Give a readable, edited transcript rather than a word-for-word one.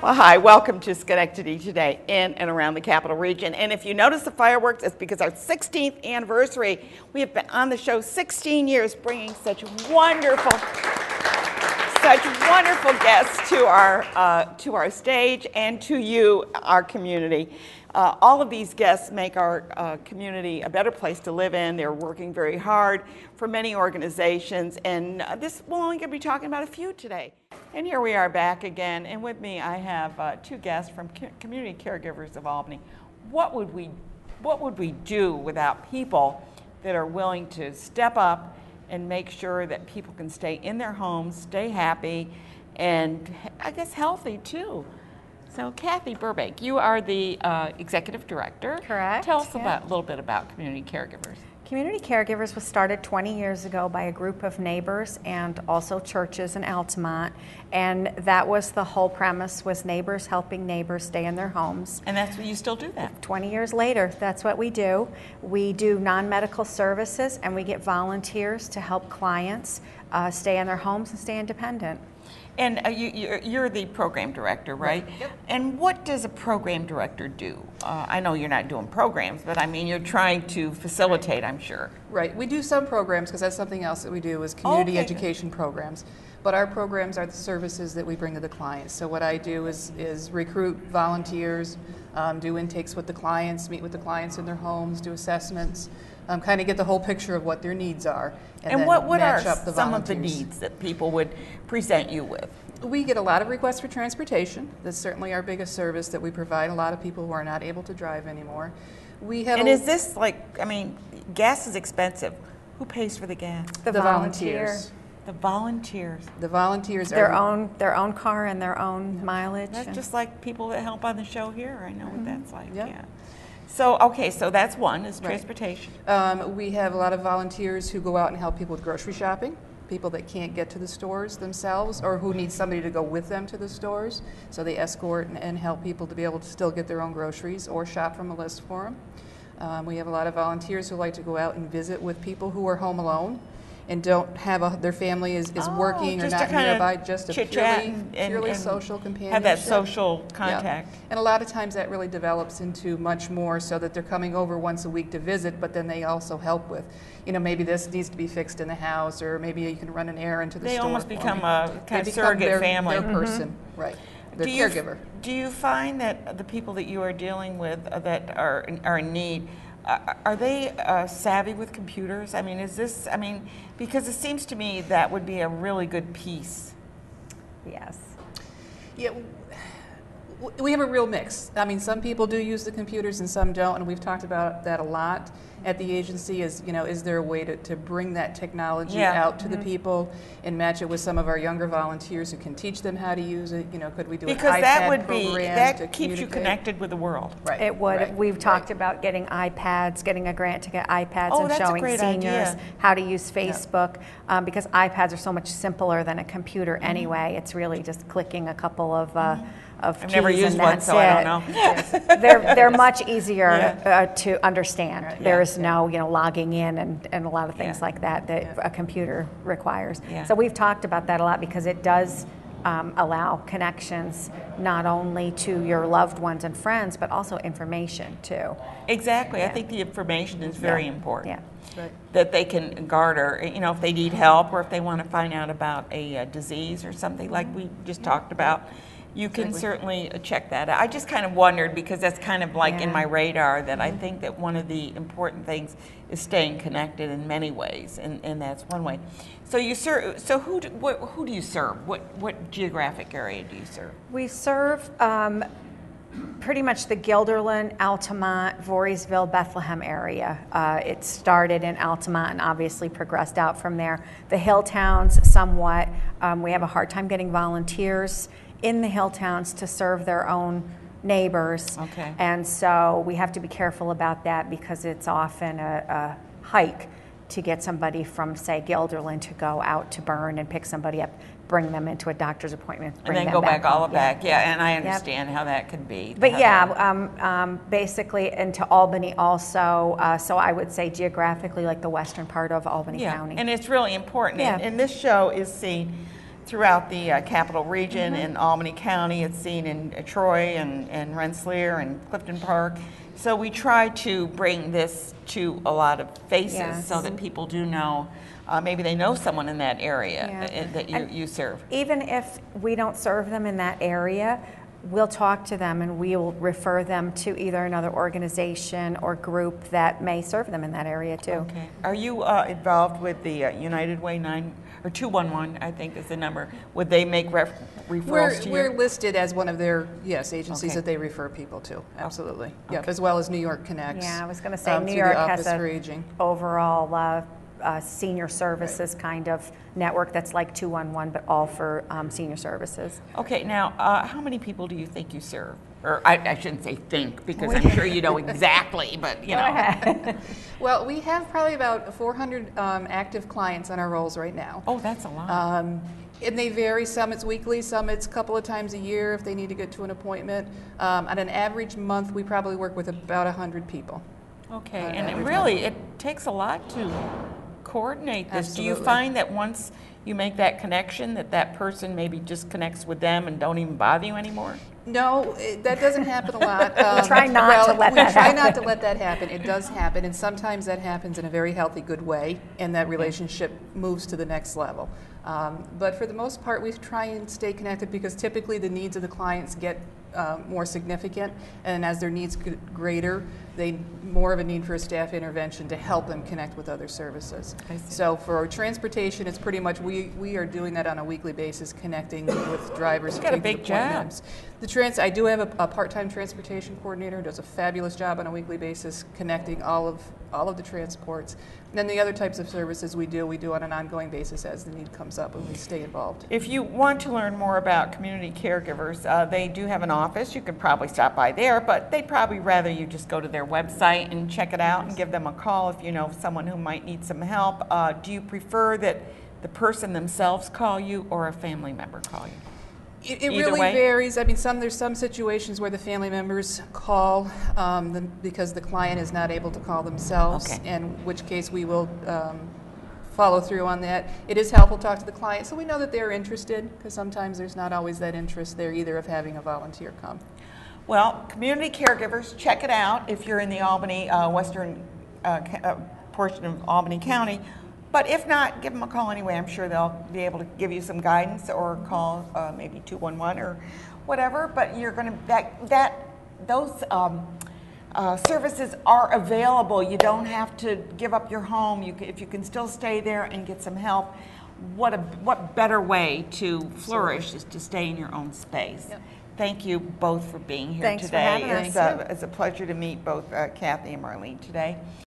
Well, hi, welcome to Schenectady today in and around the Capital Region. And if you notice the fireworks, it's because our 16th anniversary. We have been on the show 16 years, bringing such wonderful guests to our stage and to you, our community. All of these guests make our community a better place to live in. They're working very hard for many organizations, and we're only going to be talking about a few today. And here we are back again, and with me I have two guests from Community Caregivers of Albany. What would we do without people that are willing to step up and make sure that people can stay in their homes, stay happy, and I guess healthy too? So Kathy Burbank, you are the executive director. Correct. Tell us a little bit about Community Caregivers. Community Caregivers was started 20 years ago by a group of neighbors and also churches in Altamont, and that was the whole premise, was neighbors helping neighbors stay in their homes. And that's what you still do that? 20 years later, that's what we do. We do non-medical services, and we get volunteers to help clients stay in their homes and stay independent. And you're the program director, right? Yep. And what does a program director do? I know you're not doing programs, but I mean, you're trying to facilitate, I'm sure. Right. We do some programs, because that's something else that we do, is community education programs. But our programs are the services that we bring to the clients. So what I do is recruit volunteers, do intakes with the clients, meet with the clients in their homes, do assessments, kind of get the whole picture of what their needs are. And what are some of the needs that people would present you with? We get a lot of requests for transportation. That's certainly our biggest service that we provide. A lot of people who are not able to drive anymore. And is this gas is expensive. Who pays for the gas? The volunteers. The volunteers. The volunteers their own car and their own mileage. That's just like people that help on the show here. I know what that's like. Yep. Yeah. So, okay, so that's one, is transportation. Right. We have a lot of volunteers who go out and help people with grocery shopping, people that can't get to the stores themselves or who need somebody to go with them to the stores. So they escort and help people to be able to still get their own groceries or shop from a list for them. We have a lot of volunteers who like to go out and visit with people who are home alone and don't have their family is working or not nearby, just a purely social companionship. Have that social contact. Yeah. And a lot of times that really develops into much more, so that they're coming over once a week to visit, but then they also help with, maybe this needs to be fixed in the house, or maybe you can run an errand to the store. They almost become a kind of surrogate family. Their person, right. Their caregiver. Do you find that the people that you are dealing with that are in need, are they savvy with computers? I mean, because it seems to me that would be a really good piece. Yes. Yeah, we have a real mix. I mean, some people do use the computers and some don't, and we've talked about that a lot at the agency. Is there a way to bring that technology out to the people and match it with some of our younger volunteers who can teach them how to use it? Could we do an iPad program that keeps you connected with the world. Right. It would. Right. We've talked about getting iPads, getting a grant to get iPads and that's showing a great seniors idea. how to use Facebook, because iPads are so much simpler than a computer anyway. It's really just clicking a couple of I've keys, never used and one, that's so I don't know. Yes. They're much easier to understand. Right. There is no logging in and a lot of things like that a computer requires. Yeah. So we've talked about that a lot, because it does allow connections not only to your loved ones and friends, but also information too. Exactly. I think the information is very important. Yeah. Right. That they can garner, if they need help or if they want to find out about a disease or something like we just talked about. You can certainly check that out. I just kind of wondered, because that's kind of like in my radar, that I think that one of the important things is staying connected in many ways, and that's one way. So you serve. So who do you serve? What geographic area do you serve? We serve pretty much the Guilderland, Altamont, Voorheesville, Bethlehem area. It started in Altamont and obviously progressed out from there. The hill towns, somewhat. We have a hard time getting volunteers in the hill towns to serve their own neighbors. Okay. And so we have to be careful about that, because it's often a hike to get somebody from, say, Guilderland to go out to Burn and pick somebody up, bring them into a doctor's appointment, And then go back all back. Yeah, and I understand how that could be. But basically into Albany also, so I would say geographically like the western part of Albany County. And it's really important. Yeah. And this show is seen throughout the capital region in Albany County. It's seen in Troy and Rensselaer and Clifton Park. So we try to bring this to a lot of faces so that people do know, maybe they know someone in that area that you serve. Even if we don't serve them in that area, we'll talk to them and we'll refer them to either another organization or group that may serve them in that area too. Okay. Are you involved with the United Way 211, I think is the number? Would they make referrals to you? We're listed as one of their, agencies that they refer people to, absolutely. Yep, as well as New York Connects. Yeah, I was going to say New through York the has Office for a Aging. overall senior services kind of network that's like 211, but all for senior services. Okay, now how many people do you think you serve? Or I shouldn't say think, because I'm sure you know exactly, but you know. Well, we have probably about 400 active clients on our rolls right now. Oh, that's a lot. And they vary. Some it's weekly, some it's a couple of times a year if they need to get to an appointment. On an average month, we probably work with about 100 people. Okay, and it takes a lot to coordinate this. Absolutely. Do you find that once you make that connection, that person maybe just connects with them and don't even bother you anymore? No, that doesn't happen a lot. We try not to let that happen. We try not to let that happen. It does happen, and sometimes that happens in a very healthy, good way, and that relationship moves to the next level. But for the most part, we try and stay connected because typically the needs of the clients get more significant, and as their needs get greater, they more of a need for a staff intervention to help them connect with other services. So for transportation, it's pretty much we are doing that on a weekly basis, connecting with drivers. You've got a big job. I do have a part-time transportation coordinator who does a fabulous job on a weekly basis connecting all of the transports. And then the other types of services we do on an ongoing basis as the need comes up, and we stay involved. If you want to learn more about Community Caregivers, they do have an office. You could probably stop by there, but they'd probably rather you just go to their website and check it out and give them a call if you know someone who might need some help. Do you prefer that the person themselves call you or a family member call you? It really varies. I mean, there's some situations where the family members call because the client is not able to call themselves, in which case we will follow through on that. It is helpful to talk to the client so we know that they're interested, because sometimes there's not always that interest there either of having a volunteer come. Well, Community Caregivers, check it out if you're in the Albany, western portion of Albany County. But if not, give them a call anyway. I'm sure they'll be able to give you some guidance, or call maybe 211 or whatever. But you're going to those services are available. You don't have to give up your home. If you can still stay there and get some help, what better way to flourish is to stay in your own space. Yep. Thank you both for being here Thanks today. For having us. It's a pleasure to meet both Kathy and Marlene today.